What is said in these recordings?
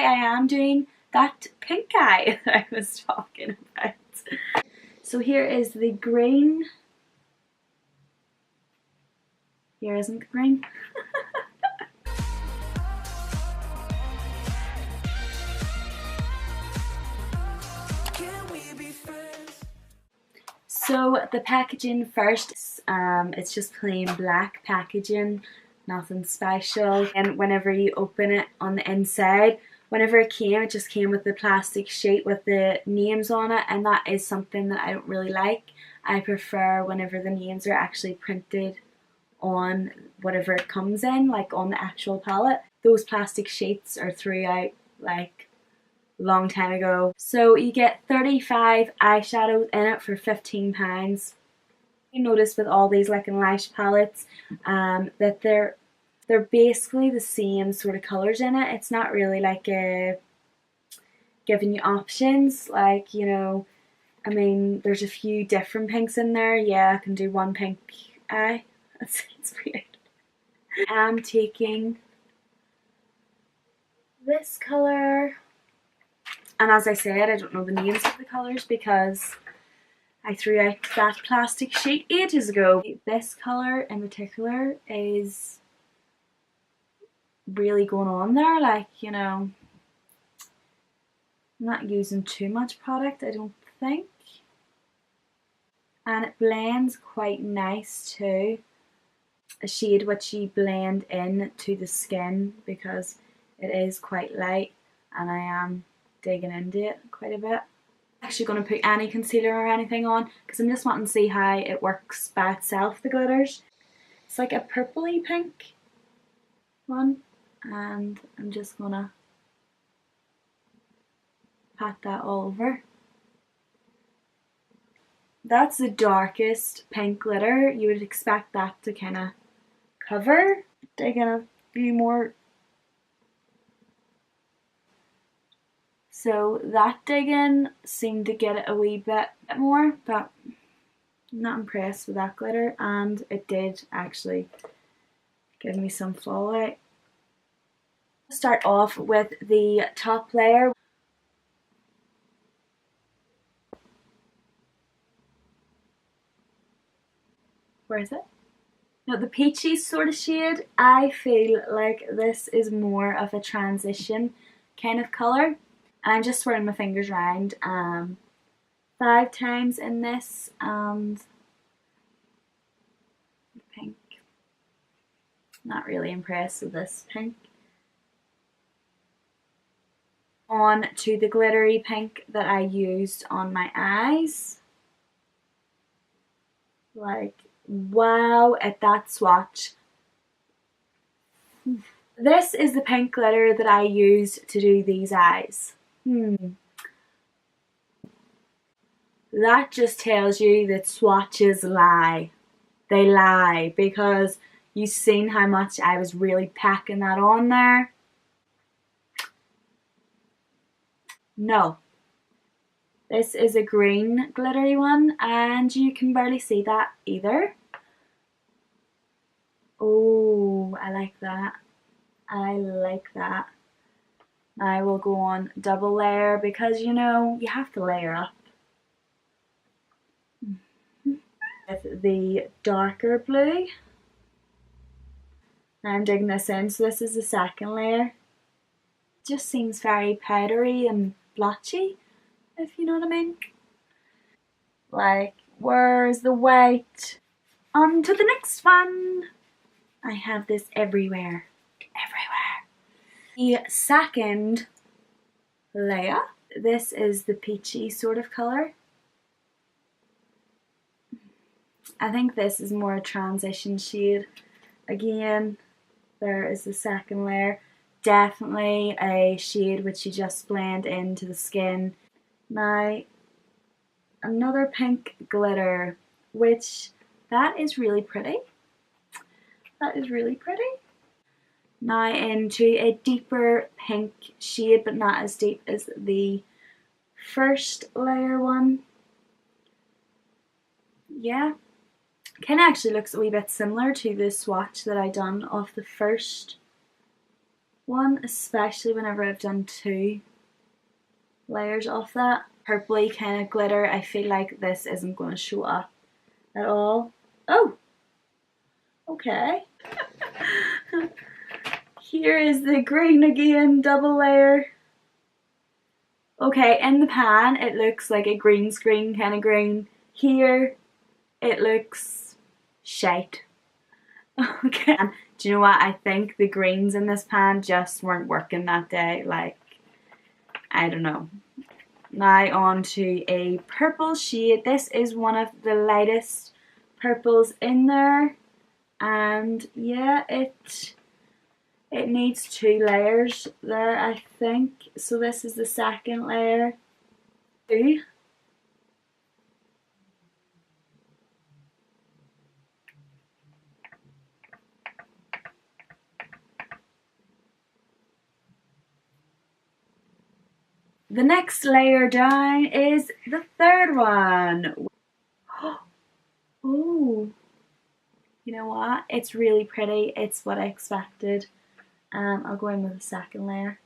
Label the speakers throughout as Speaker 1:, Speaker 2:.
Speaker 1: I am doing that pink eye that I was talking about. So here is the green. Here isn't the green. So the packaging first, it's just plain black packaging, nothing special. And whenever you open it on the inside, whenever it just came with the plastic sheet with the names on it, and that is something that I don't really like. I prefer whenever the names are actually printed on whatever it comes in, like on the actual palette. Those plastic sheets are threw out like long time ago. So you get 35 eyeshadows in it for £15. You notice with all these Lick and Lash palettes that they're basically the same sort of colours in it. It's not really like giving you options, like, you know, I mean, there's a few different pinks in there. Yeah, I can do one pink eye. That sounds weird. I'm taking this colour. And as I said, I don't know the names of the colours because I threw out that plastic sheet ages ago. This colour in particular is really going on there, like, you know, I'm not using too much product, I don't think. And it blends quite nice too. A shade which you blend in to the skin because it is quite light and I am digging into it quite a bit. I'm actually going to put any concealer or anything on because I'm just wanting to see how it works by itself, the glitters. It's like a purpley pink one, and I'm just going to pat that all over. That's the darkest pink glitter. You would expect that to kind of cover. Dig in a few more. So that digging seemed to get it a wee bit more, but I'm not impressed with that glitter, and it did actually give me some fallout. Start off with the top layer. Where is it? No, the peachy sort of shade. I feel like this is more of a transition kind of colour. And I'm just swirling my fingers around 5 times in this, and pink. Not really impressed with this pink. On to the glittery pink that I used on my eyes. Like, wow, at that swatch. This is the pink glitter that I used to do these eyes. That just tells you that swatches lie. They lie, because you've seen how much I was really packing that on there. No. This is a green glittery one, and you can barely see that either. Oh, I like that. I like that. I will go on double layer because, you know, you have to layer up. With the darker blue. I'm digging this in, so this is the second layer. It just seems very powdery and blotchy, if you know what I mean. Like, where's the white? On to the next one. I have this everywhere. The second layer. This is the peachy sort of colour. I think this is more a transition shade. Again, there is the second layer. Definitely a shade which you just blend into the skin. Now, another pink glitter, which that is really pretty. That is really pretty. Now into a deeper pink shade, but not as deep as the first layer one. Yeah, kind of actually looks a wee bit similar to the swatch that I done off the first one, especially whenever I've done 2 layers of that purpley kind of glitter. I feel like this isn't going to show up at all. Oh, okay. Here is the green again, double layer. Okay, in the pan it looks like a green screen kind of green. Here it looks shite. Okay. And do you know what? I think the greens in this pan just weren't working that day. Like, I don't know. Now on to a purple shade. This is one of the lightest purples in there. And yeah, it needs 2 layers there, I think. So this is the second layer. 2. The next layer down is the third one. Oh, you know what? It's really pretty. It's what I expected. I'll go in with the second layer.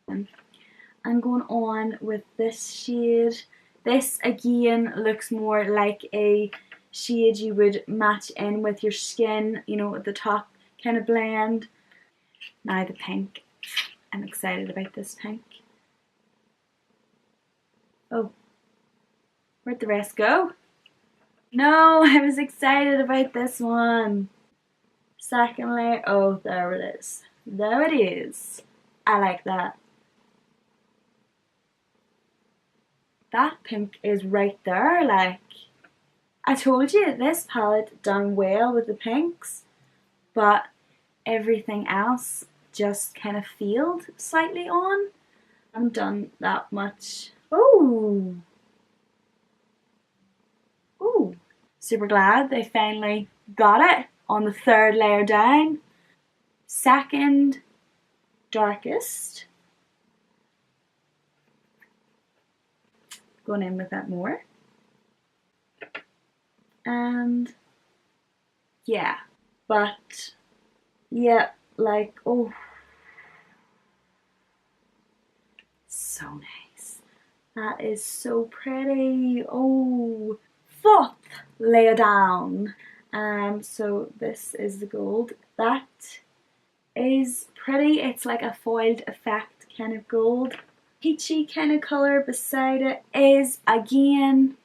Speaker 1: I'm going on with this shade. This again looks more like a shade you would match in with your skin, you know, at the top kind of blend. Now the pink. I'm excited about this pink. Oh, where'd the rest go? No, I was excited about this one. Second layer. Oh, there it is. There it is. I like that. That pink is right there. Like, I told you, this palette done well with the pinks, but everything else just kind of failed slightly on. I haven't done that much. Oh, ooh, super glad they finally got it on the third layer down. Second darkest. Going in with that more. And yeah, but yeah, like, oh, so nice. That is so pretty. Oh, fourth layer down. So this is the gold. That is pretty. It's like a foiled effect kind of gold. Peachy kind of color beside it is again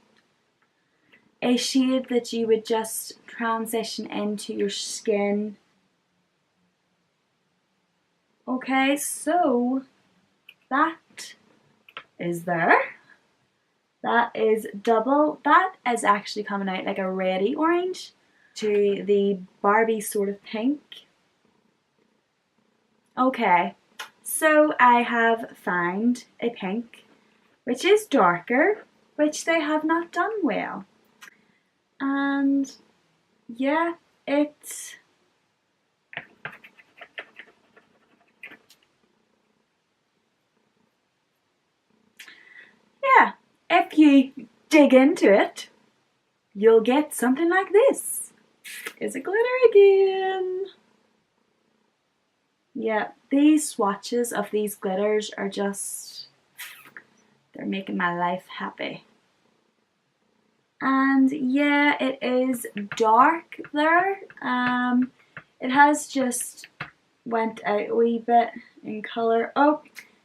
Speaker 1: a shade that you would just transition into your skin. Okay, so that is there. That is double. That is actually coming out like a reddy orange to the Barbie sort of pink. Okay, so I have found a pink which is darker, which they have not done well. And yeah, it's yeah, if you dig into it, you'll get something like this. Is it glitter again? Yeah, these swatches of these glitters are just, they're making my life happy. And yeah, it is dark there. It has just went out a wee bit in colour. Oh,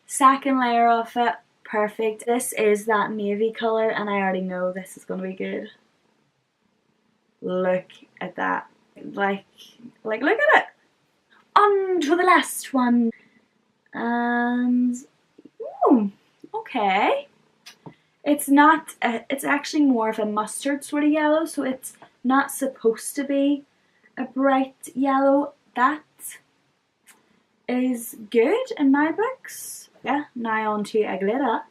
Speaker 1: second layer of it. Perfect. This is that navy colour and I already know this is going to be good. Look at that. Like look at it. On to the last one. And, ooh, okay. It's not, it's actually more of a mustard sort of yellow, so it's not supposed to be a bright yellow. That is good in my books. Yeah, now on to a glitter.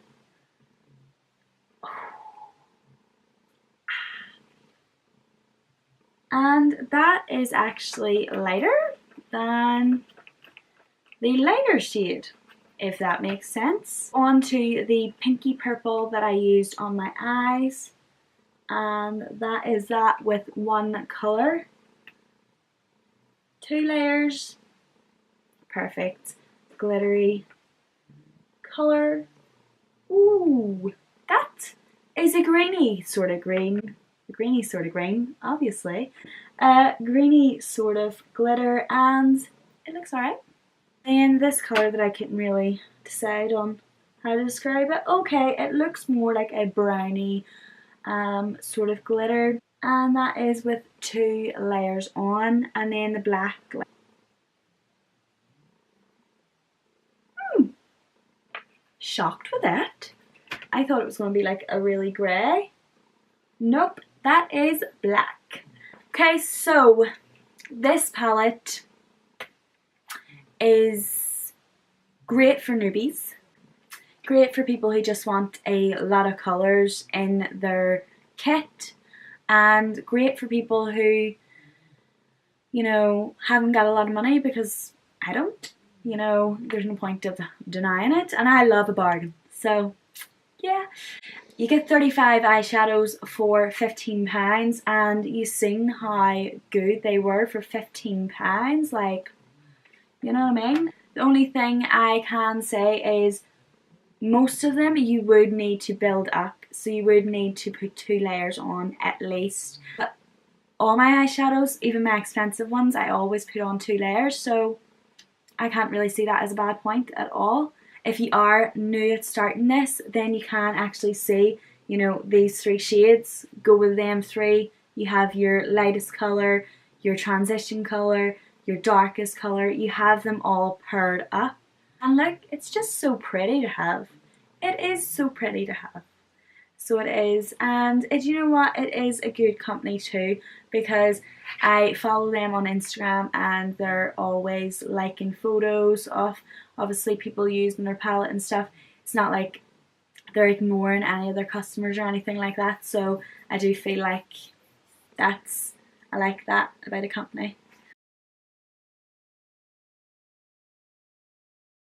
Speaker 1: And that is actually lighter than the lighter shade, if that makes sense. On to the pinky purple that I used on my eyes. And that is that with one colour. 2 layers. perfect glittery colour. Ooh, that is a greeny sort of green. A greeny sort of green, obviously. Greeny sort of glitter, and it looks alright. And this colour that I couldn't really decide on how to describe it. Okay, it looks more like a brownie sort of glitter, and that is with 2 layers on, and then the black. Shocked with it. I thought it was going to be like a really grey. Nope, that is black. Okay, so this palette is great for newbies. Great for people who just want a lot of colours in their kit, and great for people who, you know, haven't got a lot of money, because I don't. You know, there's no point of denying it, and I love a bargain. So yeah, you get 35 eyeshadows for £15, and you seen how good they were for £15. Like, you know what I mean? The only thing I can say is most of them you would need to build up, so you would need to put 2 layers on at least. But all my eyeshadows, even my expensive ones, I always put on 2 layers, so I can't really see that as a bad point at all. If you are new at starting this, then you can actually see, you know, these 3 shades, go with them 3. You have your lightest colour, your transition colour, your darkest colour. You have them all paired up. And look, it's just so pretty to have. It is so pretty to have. So it is, and you know what, it is a good company too, because I follow them on Instagram and they're always liking photos of obviously people using their palette and stuff. It's not like they're ignoring any of their customers or anything like that, so I do feel like I like that about a company.